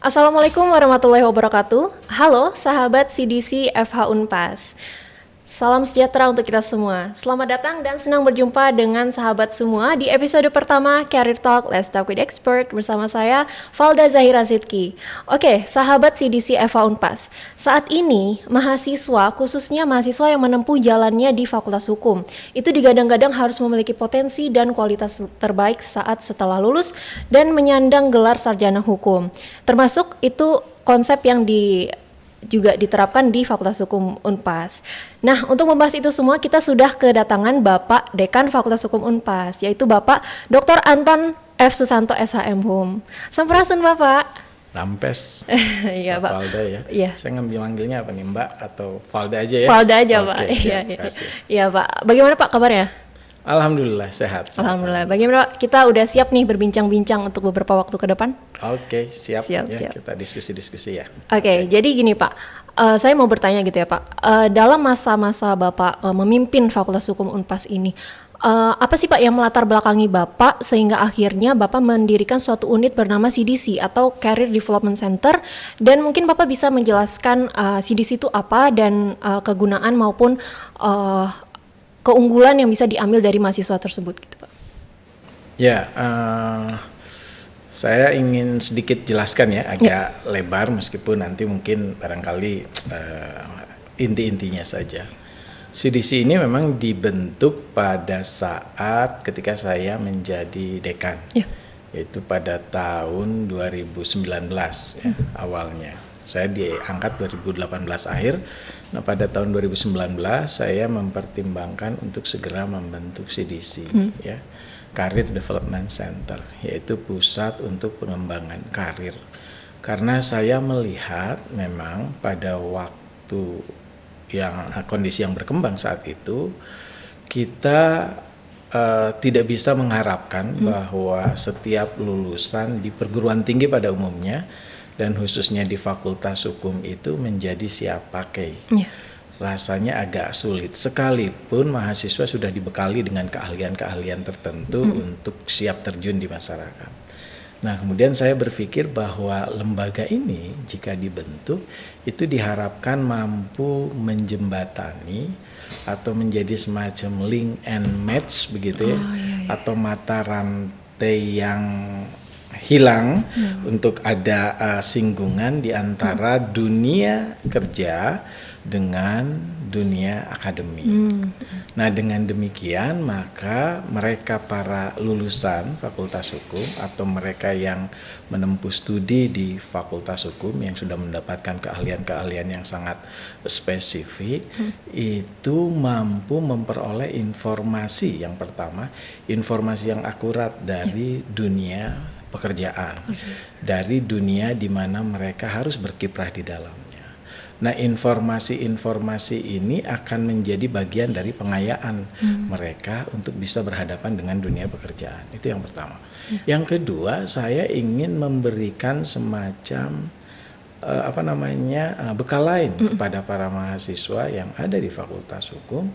Assalamualaikum warahmatullahi wabarakatuh. Halo sahabat CDC FH Unpas. Salam sejahtera untuk kita semua. Selamat datang dan senang berjumpa dengan sahabat semua di episode pertama Career Talk Let's Talk with Expert bersama saya Valda Zahira Zidki. Oke, sahabat CDC FH Unpas. Saat ini mahasiswa, khususnya mahasiswa yang menempuh jalannya di Fakultas Hukum, itu digadang-gadang harus memiliki potensi dan kualitas terbaik saat setelah lulus dan menyandang gelar sarjana hukum. Termasuk itu konsep yang juga diterapkan di Fakultas Hukum Unpas. Nah, untuk membahas itu semua kita sudah kedatangan Bapak Dekan Fakultas Hukum Unpas, yaitu Bapak Dr. Anton F. Susanto SHM Hum. Sampurasun Bapak. Lampes. Iya Pak. Valda ya. Iya. Saya manggilnya apa nih, Mbak atau Valda aja ya? Valda aja Oke, Pak. siap, Iya. kasih. Iya Pak. Bagaimana Pak kabarnya? Alhamdulillah sehat. Alhamdulillah. Bagaimana Pak? Kita udah siap nih berbincang-bincang untuk beberapa waktu ke depan? Oke, siap. Siap, Ya, siap. kita diskusi-diskusi ya. Oke, jadi gini Pak, saya mau bertanya gitu ya Pak, dalam masa-masa Bapak memimpin Fakultas Hukum Unpas ini, apa sih Pak yang melatar belakangi Bapak sehingga akhirnya Bapak mendirikan suatu unit bernama CDC atau Career Development Center, dan mungkin Bapak bisa menjelaskan CDC itu apa dan kegunaan maupun keunggulan yang bisa diambil dari mahasiswa tersebut gitu Pak. Ya, saya ingin sedikit jelaskan ya, agak lebar meskipun nanti mungkin barangkali inti-intinya saja. CDC ini memang dibentuk pada saat ketika saya menjadi dekan, yaitu pada tahun 2019 ya, awalnya. Saya diangkat 2018 akhir. Nah, pada tahun 2019 saya mempertimbangkan untuk segera membentuk CDC ya. Career Development Center, yaitu pusat untuk pengembangan karir. Karena saya melihat memang pada waktu yang kondisi yang berkembang saat itu, kita tidak bisa mengharapkan bahwa setiap lulusan di perguruan tinggi pada umumnya dan khususnya di Fakultas Hukum itu menjadi siap pakai. Rasanya agak sulit, sekalipun mahasiswa sudah dibekali dengan keahlian-keahlian tertentu untuk siap terjun di masyarakat. Nah, kemudian saya berpikir bahwa lembaga ini jika dibentuk itu diharapkan mampu menjembatani atau menjadi semacam link and match begitu ya, atau mata rantai yang hilang untuk ada singgungan di antara dunia kerja dengan dunia akademik. Nah, dengan demikian maka mereka para lulusan Fakultas Hukum atau mereka yang menempuh studi di Fakultas Hukum yang sudah mendapatkan keahlian-keahlian yang sangat spesifik itu mampu memperoleh informasi yang pertama, informasi yang akurat dari dunia pekerjaan, dari dunia di mana mereka harus berkiprah di dalamnya. Nah, informasi-informasi ini akan menjadi bagian dari pengayaan mereka untuk bisa berhadapan dengan dunia pekerjaan. Itu yang pertama. Yang kedua, saya ingin memberikan semacam bekal lain kepada para mahasiswa yang ada di Fakultas Hukum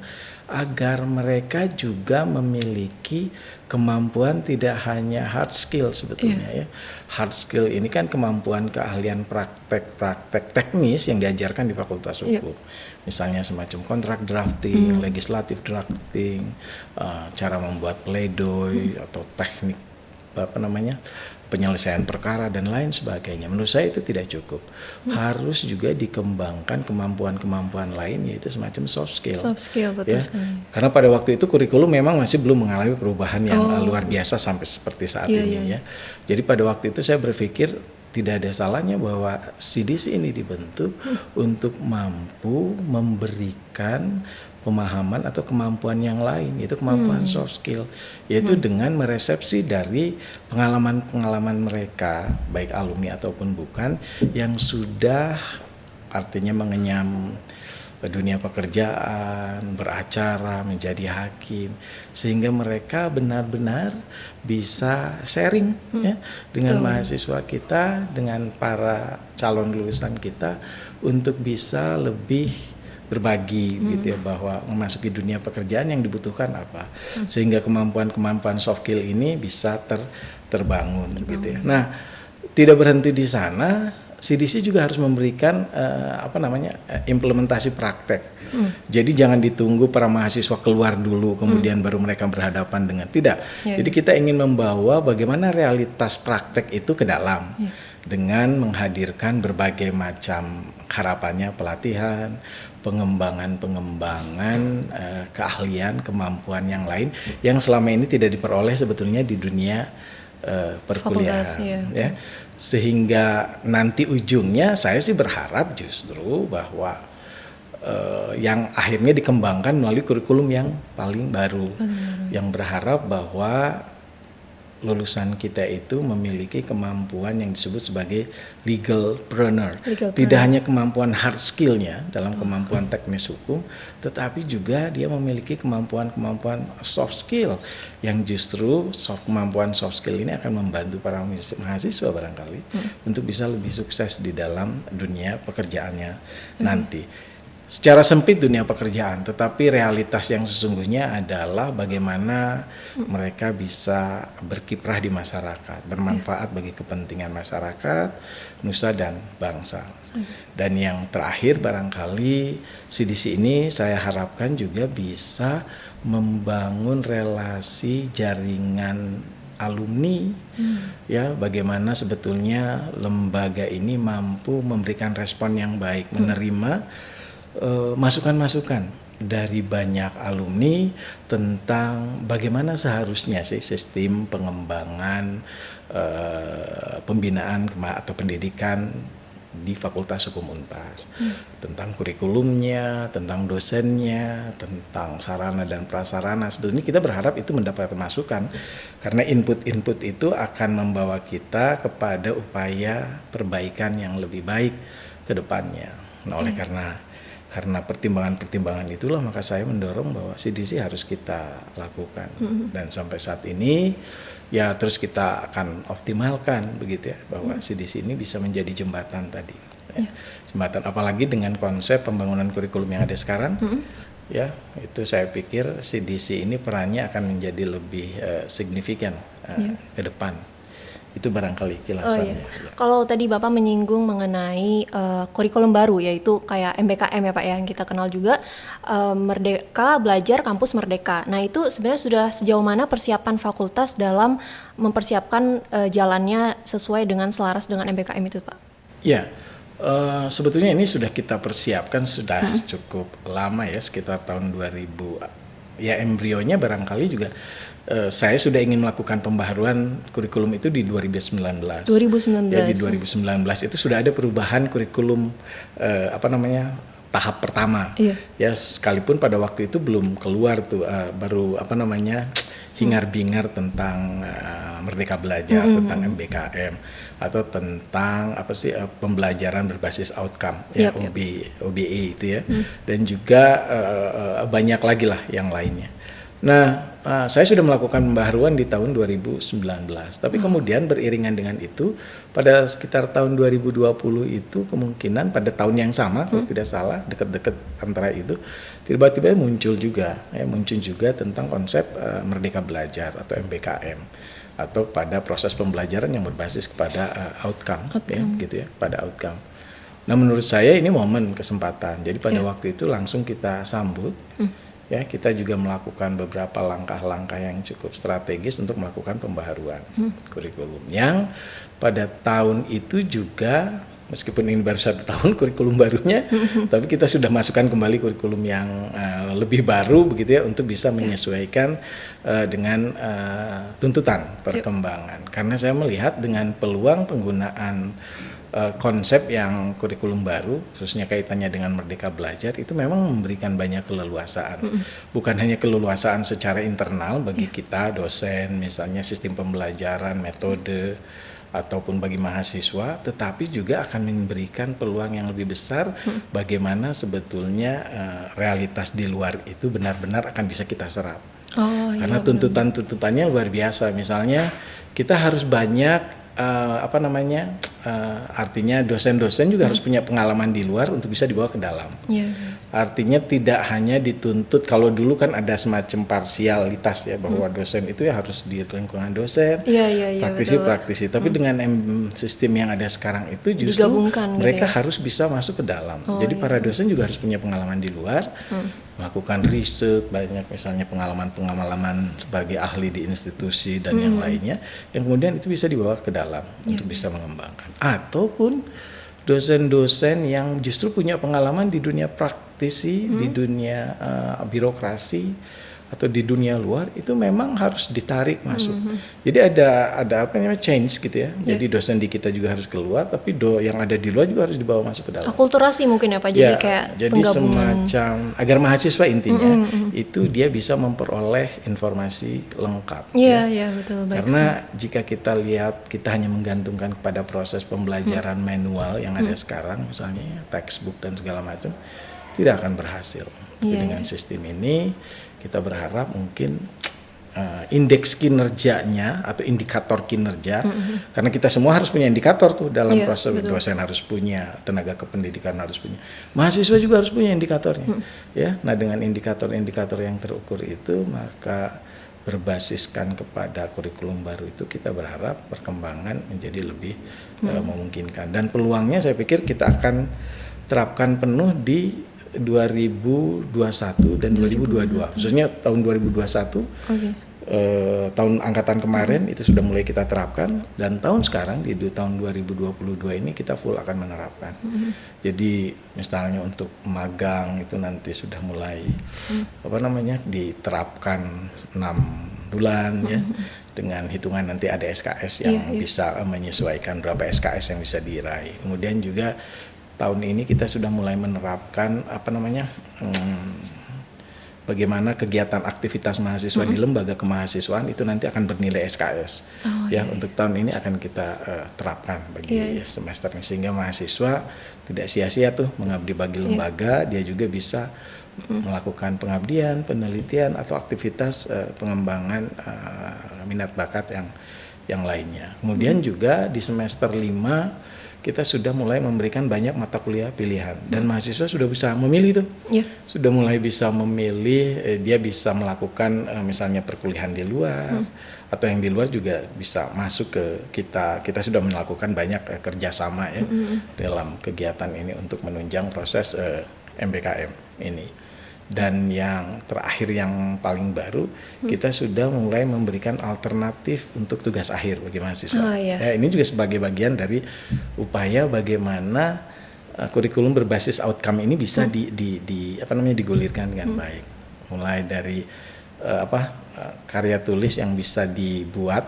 agar mereka juga memiliki kemampuan tidak hanya hard skill sebetulnya ya. Hard skill ini kan kemampuan keahlian praktek teknis yang diajarkan di Fakultas Hukum. Misalnya semacam kontrak drafting, legislatif drafting, cara membuat pledoi atau teknik penyelesaian perkara dan lain sebagainya. Menurut saya itu tidak cukup. Harus juga dikembangkan kemampuan-kemampuan lain, yaitu semacam soft skill. Soft skill, betul ya. sekali. Karena pada waktu itu kurikulum memang masih belum mengalami perubahan yang luar biasa sampai seperti saat ini ya. Jadi pada waktu itu saya berpikir tidak ada salahnya bahwa CDC ini dibentuk untuk mampu memberikan pemahaman atau kemampuan yang lain, yaitu kemampuan soft skill, yaitu dengan meresepsi dari pengalaman-pengalaman mereka, baik alumni ataupun bukan, yang sudah artinya mengenyam dunia pekerjaan, beracara, menjadi hakim, sehingga mereka benar-benar bisa sharing ya dengan mahasiswa kita, dengan para calon lulusan kita untuk bisa lebih berbagi gitu ya, bahwa memasuki dunia pekerjaan yang dibutuhkan apa, sehingga kemampuan-kemampuan soft skill ini bisa terbangun gitu ya. Nah, tidak berhenti di sana, CDC juga harus memberikan implementasi praktek. Jadi jangan ditunggu para mahasiswa keluar dulu kemudian baru mereka berhadapan dengan, tidak. Jadi kita ingin membawa bagaimana realitas praktek itu ke dalam dengan menghadirkan berbagai macam harapannya pelatihan, pengembangan keahlian, kemampuan yang lain yang selama ini tidak diperoleh sebetulnya di dunia perkuliahan, ya. Sehingga nanti ujungnya saya sih berharap justru bahwa yang akhirnya dikembangkan melalui kurikulum yang paling baru, yang berharap bahwa lulusan kita itu memiliki kemampuan yang disebut sebagai legalpreneur. Tidak hanya kemampuan hard skillnya dalam kemampuan teknis hukum, tetapi juga dia memiliki kemampuan soft skill yang justru kemampuan soft skill ini akan membantu para mahasiswa barangkali untuk bisa lebih sukses di dalam dunia pekerjaannya nanti. Secara sempit dunia pekerjaan, tetapi realitas yang sesungguhnya adalah bagaimana mereka bisa berkiprah di masyarakat, bermanfaat bagi kepentingan masyarakat, nusa dan bangsa. Dan yang terakhir barangkali CDC ini saya harapkan juga bisa membangun relasi jaringan alumni, ya, bagaimana sebetulnya lembaga ini mampu memberikan respon yang baik, menerima masukan-masukan dari banyak alumni tentang bagaimana seharusnya sih sistem pengembangan pembinaan atau pendidikan di Fakultas Hukum Unpas, tentang kurikulumnya, tentang dosennya, tentang sarana dan prasarana. Sebetulnya kita berharap itu mendapat masukan karena input-input itu akan membawa kita kepada upaya perbaikan yang lebih baik ke depannya. Nah, oleh karena pertimbangan-pertimbangan itulah maka saya mendorong bahwa CDC harus kita lakukan. Dan sampai saat ini ya terus kita akan optimalkan begitu ya, bahwa CDC ini bisa menjadi jembatan tadi. Jembatan apalagi dengan konsep pembangunan kurikulum yang ada sekarang. Ya, itu saya pikir CDC ini perannya akan menjadi lebih signifikan ke depan. Itu barangkali kilasannya. Kalau tadi Bapak menyinggung mengenai kurikulum baru, yaitu kayak MBKM ya Pak ya, yang kita kenal juga, Merdeka Belajar Kampus Merdeka. Nah itu sebenarnya sudah sejauh mana persiapan fakultas dalam mempersiapkan jalannya sesuai dengan selaras dengan MBKM itu Pak? Ya, sebetulnya ini sudah kita persiapkan sudah cukup lama ya, sekitar tahun 2000. Ya embrionya barangkali juga saya sudah ingin melakukan pembaharuan kurikulum itu di 2019. Ya, di 2019 itu sudah ada perubahan kurikulum tahap pertama. Ya, sekalipun pada waktu itu belum keluar tuh baru hingar-bingar tentang Merdeka Belajar, tentang MBKM atau tentang pembelajaran berbasis outcome ya, OBE itu ya. Dan juga banyak lagi lah yang lainnya. Nah, saya sudah melakukan pembaharuan di tahun 2019. Tapi kemudian beriringan dengan itu, pada sekitar tahun 2020 itu kemungkinan pada tahun yang sama, kalau tidak salah, dekat-dekat antara itu, tiba-tiba muncul juga tentang konsep Merdeka Belajar atau MBKM, atau pada proses pembelajaran yang berbasis kepada outcome. Ya, gitu ya, pada outcome. Nah, menurut saya ini momen kesempatan. Jadi pada waktu itu langsung kita sambut. Ya, kita juga melakukan beberapa langkah-langkah yang cukup strategis untuk melakukan pembaharuan kurikulum. Yang pada tahun itu juga, meskipun ini baru 1 tahun kurikulum barunya, tapi kita sudah masukkan kembali kurikulum yang lebih baru begitu ya, untuk bisa menyesuaikan dengan tuntutan perkembangan. Karena saya melihat dengan peluang penggunaan konsep yang kurikulum baru, khususnya kaitannya dengan Merdeka Belajar, itu memang memberikan banyak keleluasaan. Bukan hanya keleluasaan secara internal bagi kita dosen, misalnya sistem pembelajaran, metode, ataupun bagi mahasiswa, tetapi juga akan memberikan peluang yang lebih besar bagaimana sebetulnya realitas di luar itu benar-benar akan bisa kita serap. Karena tuntutan-tuntutannya luar biasa. Misalnya kita harus banyak artinya dosen-dosen juga harus punya pengalaman di luar untuk bisa dibawa ke dalam. Artinya tidak hanya dituntut, kalau dulu kan ada semacam parsialitas ya, bahwa dosen itu ya harus di lingkungan dosen, praktisi. Tapi dengan sistem yang ada sekarang itu justru mereka harus bisa masuk ke dalam. Jadi para dosen juga harus punya pengalaman di luar, melakukan riset, banyak misalnya pengalaman sebagai ahli di institusi dan yang lainnya, yang kemudian itu bisa dibawa ke dalam untuk bisa mengembangkan. Ataupun dosen-dosen yang justru punya pengalaman di dunia praktisi, di dunia birokrasi atau di dunia luar, itu memang harus ditarik masuk. Jadi ada apa namanya change gitu ya. Jadi dosen di kita juga harus keluar, tapi yang ada di luar juga harus dibawa masuk ke dalam. Akulturasi mungkin ya Pak. Jadi kayak jadi semacam agar mahasiswa intinya itu dia bisa memperoleh informasi lengkap. Iya betul. Karena jika kita lihat kita hanya menggantungkan kepada proses pembelajaran manual yang ada sekarang, misalnya textbook dan segala macam, tidak akan berhasil. Tapi dengan sistem ini kita berharap mungkin indeks kinerjanya atau indikator kinerja, karena kita semua harus punya indikator tuh dalam proses. Dosen harus punya, tenaga kependidikan harus punya, mahasiswa juga harus punya indikatornya. Ya, nah dengan indikator-indikator yang terukur itu, maka berbasiskan kepada kurikulum baru itu, kita berharap perkembangan menjadi lebih memungkinkan, dan peluangnya saya pikir kita akan terapkan penuh di 2021 dan 2022, khususnya tahun 2021, tahun angkatan kemarin itu sudah mulai kita terapkan, dan tahun sekarang di tahun 2022 ini kita full akan menerapkan. Jadi misalnya untuk magang itu nanti sudah mulai diterapkan 6 bulan ya, dengan hitungan nanti ada SKS yang bisa menyesuaikan berapa SKS yang bisa diraih. Kemudian juga tahun ini kita sudah mulai menerapkan bagaimana kegiatan aktivitas mahasiswa di lembaga kemahasiswaan itu nanti akan bernilai SKS. Untuk tahun ini akan kita terapkan bagi semester ini, sehingga mahasiswa tidak sia-sia tuh mengabdi bagi lembaga, dia juga bisa melakukan pengabdian, penelitian atau aktivitas pengembangan minat bakat yang lainnya. Kemudian juga di semester 5 kita sudah mulai memberikan banyak mata kuliah pilihan, dan mahasiswa sudah bisa memilih tuh, sudah mulai bisa memilih, dia bisa melakukan misalnya perkuliahan di luar, atau yang di luar juga bisa masuk ke kita sudah melakukan banyak kerjasama ya dalam kegiatan ini untuk menunjang proses MBKM ini. Dan yang terakhir yang paling baru, kita sudah mulai memberikan alternatif untuk tugas akhir bagi mahasiswa. Ini juga sebagai bagian dari upaya bagaimana kurikulum berbasis outcome ini bisa digulirkan dengan baik. Mulai dari karya tulis yang bisa dibuat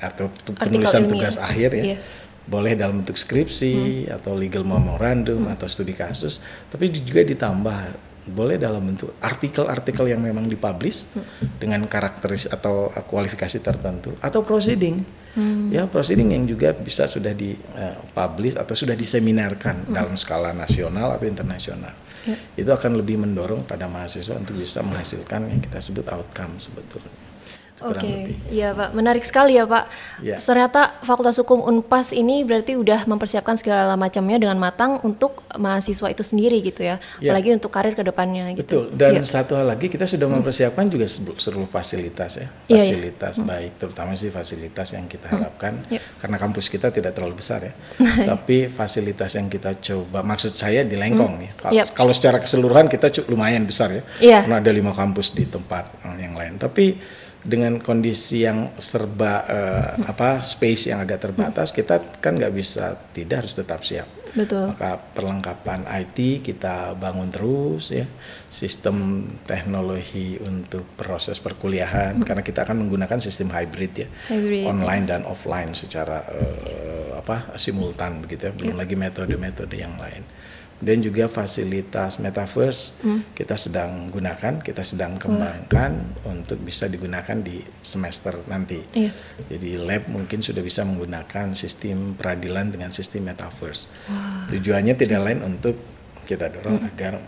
atau penulisan tugas akhir ya. Boleh dalam bentuk skripsi atau legal memorandum atau studi kasus, tapi juga ditambah boleh dalam bentuk artikel-artikel yang memang dipublish dengan karakteristik atau kualifikasi tertentu, atau proceeding proceeding yang juga bisa sudah dipublish atau sudah diseminarkan dalam skala nasional atau internasional. Itu akan lebih mendorong pada mahasiswa untuk bisa menghasilkan yang kita sebut outcome sebetulnya. Iya Pak, menarik sekali ya Pak. Ternyata Fakultas Hukum Unpas ini berarti udah mempersiapkan segala macamnya dengan matang untuk mahasiswa itu sendiri gitu ya, apalagi untuk karir kedepannya gitu. Betul, dan satu hal lagi kita sudah mempersiapkan juga seluruh fasilitas ya, fasilitas baik, terutama sih fasilitas yang kita harapkan, karena kampus kita tidak terlalu besar ya, tapi fasilitas yang kita coba, maksud saya di Lengkong ya, kalau secara keseluruhan kita lumayan besar ya, karena ada 5 kampus di tempat yang lain, tapi dengan kondisi yang serba space yang agak terbatas, kita kan nggak bisa tidak, harus tetap siap. Betul. Maka perlengkapan IT kita bangun terus ya, sistem teknologi untuk proses perkuliahan, karena kita akan menggunakan sistem hybrid ya, online dan offline secara simultan begitu ya, belum lagi metode-metode yang lain. Dan juga fasilitas metaverse kita sedang gunakan, kita sedang kembangkan untuk bisa digunakan di semester nanti. Jadi lab mungkin sudah bisa menggunakan sistem peradilan dengan sistem metaverse. Tujuannya tidak lain untuk kita dorong agar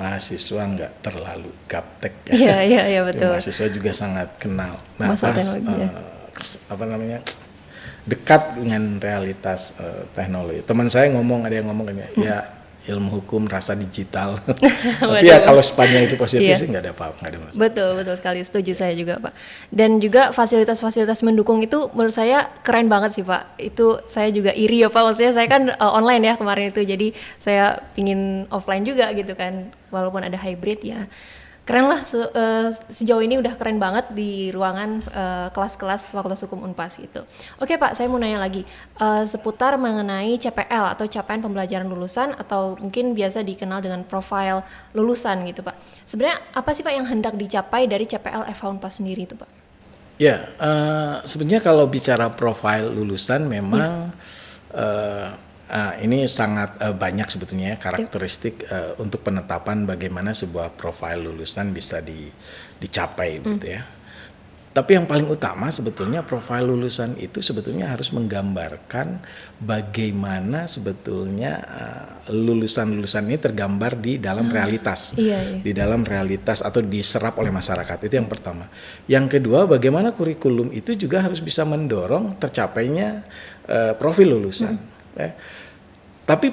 mahasiswa nggak terlalu gaptek ya. Iya betul. Mahasiswa juga sangat kenal. dekat dengan realitas teknologi. Teman saya ada yang ngomong ya ilmu hukum rasa digital. Tapi ya kalau spannya itu positif sih nggak ada apa-apa, nggak ada masalah. Betul sekali, setuju saya juga Pak. Dan juga fasilitas-fasilitas mendukung itu menurut saya keren banget sih Pak. Itu saya juga iri ya Pak, maksudnya saya kan online ya kemarin itu, jadi saya pingin offline juga gitu kan, walaupun ada hybrid ya. Keren lah, sejauh ini udah keren banget di ruangan kelas-kelas Fakultas Hukum Unpas gitu. Oke Pak, saya mau nanya lagi seputar mengenai CPL atau capaian pembelajaran lulusan, atau mungkin biasa dikenal dengan profil lulusan gitu Pak. Sebenarnya apa sih Pak yang hendak dicapai dari CPL FH Unpas sendiri itu Pak? Ya, sebenarnya kalau bicara profil lulusan memang ini sangat banyak sebetulnya karakteristik untuk penetapan bagaimana sebuah profil lulusan bisa dicapai gitu ya. Tapi yang paling utama sebetulnya profil lulusan itu sebetulnya harus menggambarkan bagaimana sebetulnya lulusan-lulusan ini tergambar di dalam realitas. Di dalam realitas atau diserap oleh masyarakat, itu yang pertama. Yang kedua, bagaimana kurikulum itu juga harus bisa mendorong tercapainya profil lulusan. Tapi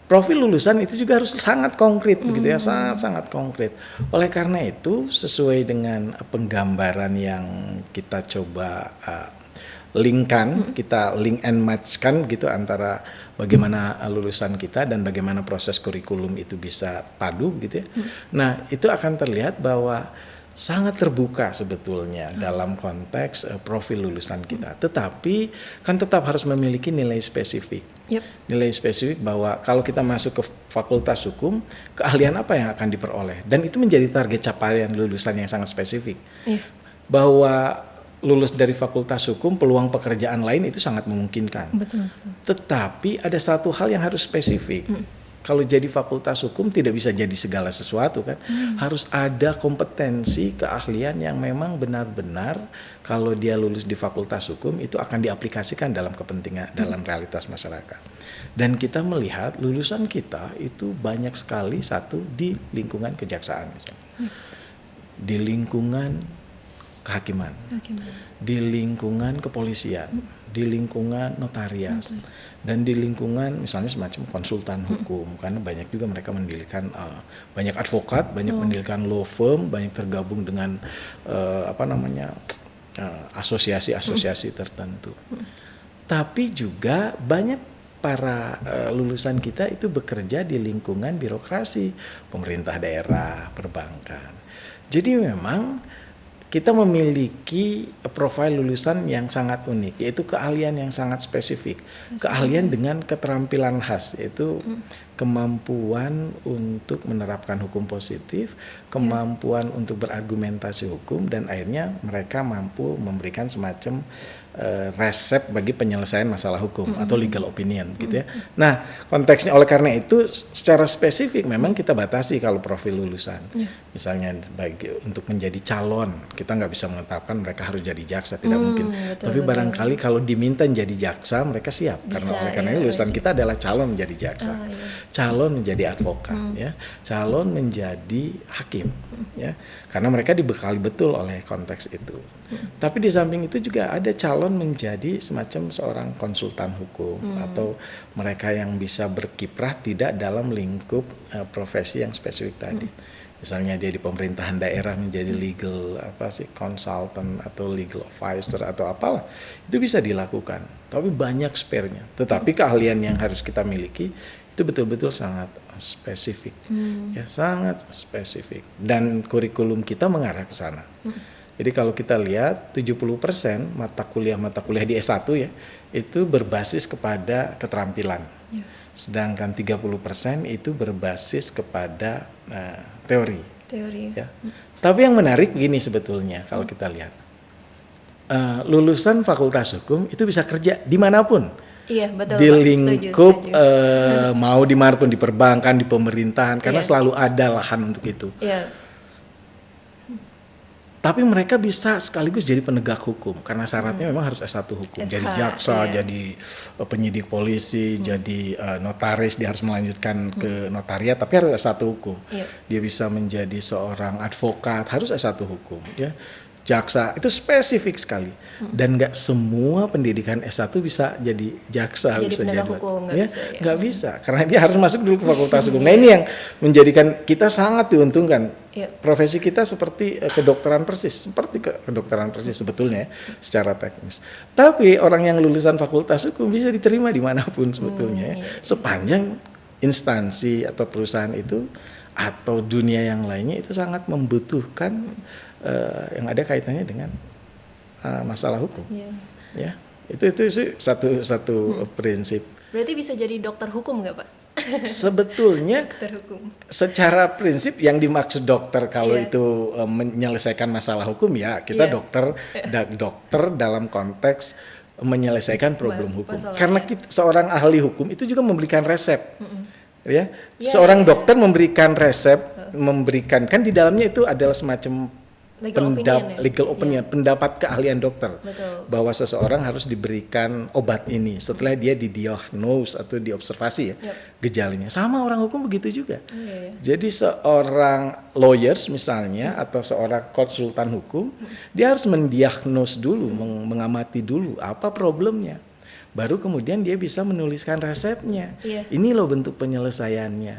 profil lulusan itu juga harus sangat konkret begitu ya, sangat konkret. Oleh karena itu sesuai dengan penggambaran yang kita coba linkkan, kita link and match-kan gitu antara bagaimana lulusan kita dan bagaimana proses kurikulum itu bisa padu gitu ya. Nah, itu akan terlihat bahwa sangat terbuka sebetulnya dalam konteks profil lulusan kita. Tetapi kan tetap harus memiliki nilai spesifik. Nilai spesifik bahwa kalau kita masuk ke Fakultas Hukum, keahlian apa yang akan diperoleh. Dan itu menjadi target capaian lulusan yang sangat spesifik. Bahwa lulus dari Fakultas Hukum, peluang pekerjaan lain itu sangat memungkinkan. Betul. Tetapi ada satu hal yang harus spesifik. Kalau jadi Fakultas Hukum tidak bisa jadi segala sesuatu kan. Harus ada kompetensi, keahlian yang memang benar-benar kalau dia lulus di Fakultas Hukum itu akan diaplikasikan dalam kepentingan, dalam realitas masyarakat. Dan kita melihat lulusan kita itu banyak sekali satu di lingkungan kejaksaan misalnya. Di lingkungan kehakiman. Di lingkungan kepolisian, di lingkungan notarias. Dan di lingkungan misalnya semacam konsultan hukum, karena banyak juga mereka mendirikan banyak advokat, banyak mendirikan law firm, banyak tergabung dengan asosiasi-asosiasi tertentu. Tapi juga banyak para lulusan kita itu bekerja di lingkungan birokrasi, pemerintah daerah, perbankan. Jadi memang kita memiliki profil lulusan yang sangat unik, yaitu keahlian yang sangat spesifik. Keahlian dengan keterampilan khas, yaitu kemampuan untuk menerapkan hukum positif, kemampuan untuk berargumentasi hukum, dan akhirnya mereka mampu memberikan semacam resep bagi penyelesaian masalah hukum atau legal opinion gitu ya. Nah, konteksnya oleh karena itu secara spesifik memang kita batasi kalau profil lulusan. Misalnya untuk menjadi calon, kita nggak bisa menetapkan mereka harus jadi jaksa, tidak mungkin. Tapi barangkali kalau diminta menjadi jaksa mereka siap, karena oleh karena itu lulusan kita adalah calon menjadi jaksa, calon menjadi advokat, ya, calon menjadi hakim, ya, karena mereka dibekali betul oleh konteks itu. Tapi di samping itu juga ada calon menjadi semacam seorang konsultan hukum atau mereka yang bisa berkiprah tidak dalam lingkup profesi yang spesifik tadi. Misalnya dia di pemerintahan daerah menjadi legal consultant atau legal advisor atau apalah, itu bisa dilakukan. Tapi banyak spare-nya. Tetapi keahlian yang harus kita miliki itu betul-betul sangat spesifik, ya, sangat spesifik. Dan kurikulum kita mengarah ke sana. Jadi kalau kita lihat 70% mata kuliah di S1 ya, itu berbasis kepada keterampilan. Sedangkan 30% itu berbasis kepada teori. Ya. Tapi yang menarik gini sebetulnya kalau kita lihat. Lulusan Fakultas Hukum itu bisa kerja dimanapun. Iya, betul, di Pak. lingkup Setuju. mau dimanapun, di perbankan, di pemerintahan, karena selalu ada lahan untuk itu. Tapi mereka bisa sekaligus jadi penegak hukum karena syaratnya memang harus S1 hukum. Jadi jaksa, jadi penyidik polisi, jadi notaris, dia harus melanjutkan ke notariat tapi harus S1 hukum. Dia bisa menjadi seorang advokat, harus S1 hukum, ya. jaksa, itu spesifik sekali. Dan nggak semua pendidikan S1 bisa jadi jaksa, Jadi bisa penegak jadi hukum, nggak ya, bisa ya. nggak bisa, karena dia harus masuk dulu ke fakultas hukum. Nah ini yang menjadikan kita sangat diuntungkan. Profesi kita seperti kedokteran persis, seperti kedokteran persis sebetulnya secara teknis. Tapi orang yang lulusan fakultas hukum bisa diterima dimanapun sebetulnya, sepanjang instansi atau perusahaan itu atau dunia yang lainnya itu sangat membutuhkan yang ada kaitannya dengan masalah hukum. Ya, itu sih satu prinsip. Berarti bisa jadi dokter hukum nggak Pak? Sebetulnya Dokter hukum. Secara prinsip yang dimaksud dokter kalau itu menyelesaikan masalah hukum ya kita dokter dalam konteks menyelesaikan problem hukum. Karena seorang ahli hukum itu juga memberikan resep. Ya, seorang dokter memberikan resep, memberikan kan di dalamnya itu adalah semacam legal opinion, pendapat keahlian dokter. Betul. Bahwa seseorang harus diberikan obat ini setelah dia didiagnose atau diobservasi gejalanya. Sama orang hukum begitu juga. Jadi seorang lawyers misalnya atau seorang konsultan hukum dia harus mendiagnose dulu, mengamati dulu apa problemnya. Baru kemudian dia bisa menuliskan resepnya. Ini loh bentuk penyelesaiannya.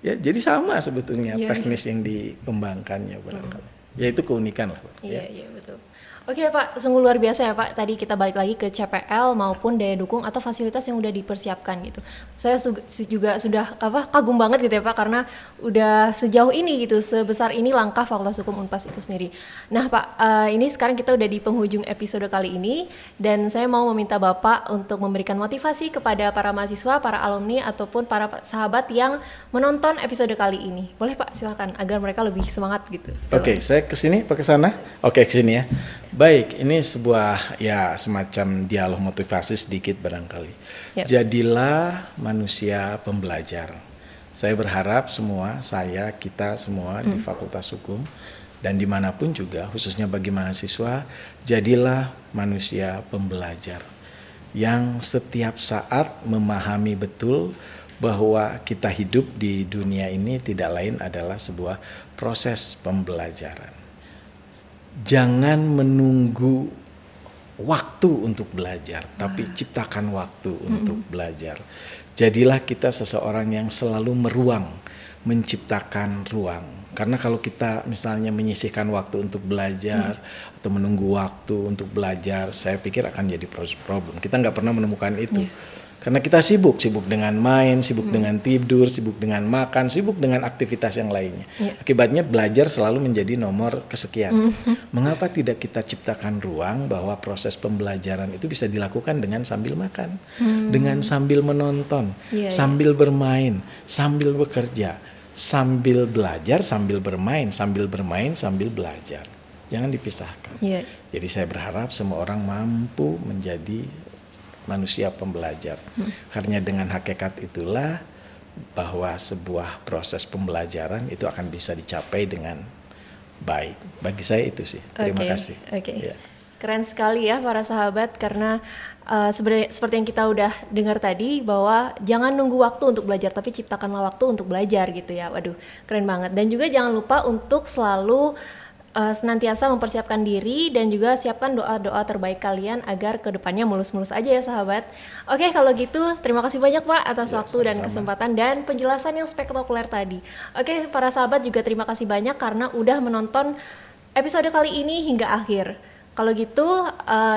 Ya, jadi sama sebetulnya teknis yang dikembangkannya barangkali. Ya itu keunikan lah. Iya betul. Oke Pak, sungguh luar biasa ya Pak. Tadi kita balik lagi ke CPL maupun daya dukung atau fasilitas yang udah dipersiapkan gitu. Saya juga sudah kagum banget gitu ya Pak, karena udah sejauh ini gitu, sebesar ini langkah Fakultas Hukum Unpas itu sendiri. Nah Pak, ini sekarang kita udah di penghujung episode kali ini dan saya mau meminta Bapak untuk memberikan motivasi kepada para mahasiswa, para alumni ataupun para sahabat yang menonton episode kali ini. Boleh Pak, silakan agar mereka lebih semangat gitu. Oke, saya kesini, Pak kesana. Oke, kesini ya. Baik, ini sebuah ya semacam dialog motivasi sedikit barangkali. Jadilah manusia pembelajar. Saya berharap semua, kita semua di Fakultas Hukum dan dimanapun juga, khususnya bagi mahasiswa, jadilah manusia pembelajar yang setiap saat memahami betul bahwa kita hidup di dunia ini tidak lain adalah sebuah proses pembelajaran. Jangan menunggu waktu untuk belajar, tapi ciptakan waktu untuk belajar. Jadilah kita seseorang yang selalu menciptakan ruang. Karena kalau kita misalnya menyisihkan waktu untuk belajar atau menunggu waktu untuk belajar, saya pikir akan jadi problem. Kita nggak pernah menemukan itu. Karena kita sibuk dengan main, sibuk dengan tidur, sibuk dengan makan, sibuk dengan aktivitas yang lainnya. Akibatnya belajar selalu menjadi nomor kesekian. Mengapa tidak kita ciptakan ruang bahwa proses pembelajaran itu bisa dilakukan dengan sambil makan, dengan sambil menonton, sambil bermain, sambil bekerja, sambil belajar, sambil bermain, sambil belajar. Jangan dipisahkan. Jadi saya berharap semua orang mampu menjadi manusia pembelajar. Karena dengan hakikat itulah bahwa sebuah proses pembelajaran itu akan bisa dicapai dengan baik. Bagi saya itu sih. Terima kasih. Keren sekali ya para sahabat, karena seperti yang kita udah dengar tadi bahwa jangan nunggu waktu untuk belajar, tapi ciptakanlah waktu untuk belajar gitu ya. Waduh, keren banget. Dan juga jangan lupa untuk selalu senantiasa mempersiapkan diri dan juga siapkan doa-doa terbaik kalian agar kedepannya mulus-mulus aja ya sahabat. Oke, kalau gitu terima kasih banyak Pak atas waktu dan kesempatan dan penjelasan yang spektakuler tadi. Oke, para sahabat juga terima kasih banyak karena udah menonton episode kali ini hingga akhir. Kalau gitu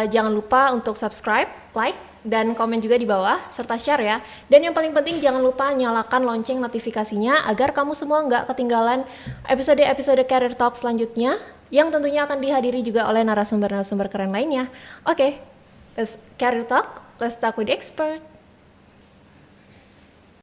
jangan lupa untuk subscribe, like, dan komen juga di bawah, serta share ya. Dan yang paling penting jangan lupa nyalakan lonceng notifikasinya agar kamu semua nggak ketinggalan episode-episode Career Talk selanjutnya yang tentunya akan dihadiri juga oleh narasumber-narasumber keren lainnya. Oke, let's Career Talk, let's talk with the expert.